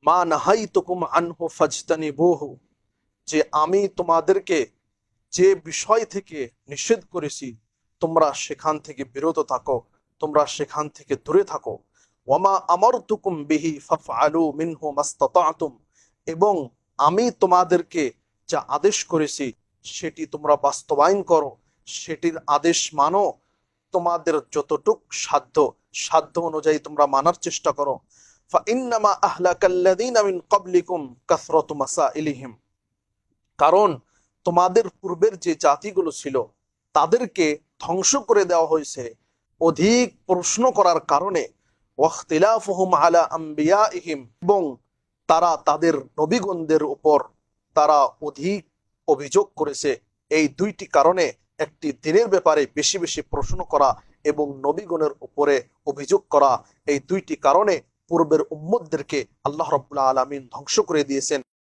মা নাহাইতুকুম আনহু ফাজতানিবুহু, যে আমি তোমাদেরকে যে বিষয় থেকে নিষেধ করেছি তোমরা সেখান থেকে বিরত থাকো, তোমরা সেখান থেকে দূরে থাকো। ওয়ামা আমারতুকুম বিহি ফাফআলু মিনহু মাস্তাতাতুম, এবং আমি তোমাদেরকে যা আদেশ করেছি সেটি তোমরা বাস্তবায়ন করো, সেটির আদেশ মানো, তোমাদের যতটুক সাধ্য সাধ্য অনুযায়ী তোমরা মানার চেষ্টা করো। ফাইন্নামা আহলাকাল্লাযীনা মিন ক্বাবলিকুম কাসরাতু মাসাইলিহিম, কারণ তোমাদের পূর্বের যে জাতিগুলো ছিল তাদেরকে ধ্বংস করে দেওয়া হয়েছে অধিক প্রশ্ন করার কারণে। ওয়াখতিলাফুহুম আলা আম্বিয়াইহিম, এবং তারা তাদের নবীগণদের উপর তারা অধিক অভিযোগ করেছে। এই দুইটি কারণে, একটি দিনের ব্যাপারে বেশি বেশি প্রশ্ন করা এবং নবীগণের উপরে অভিযোগ করা, এই দুইটি কারণে পূর্বের উম্মতদেরকে আল্লাহ রাব্বুল আলামিন ধ্বংস করে দিয়েছেন।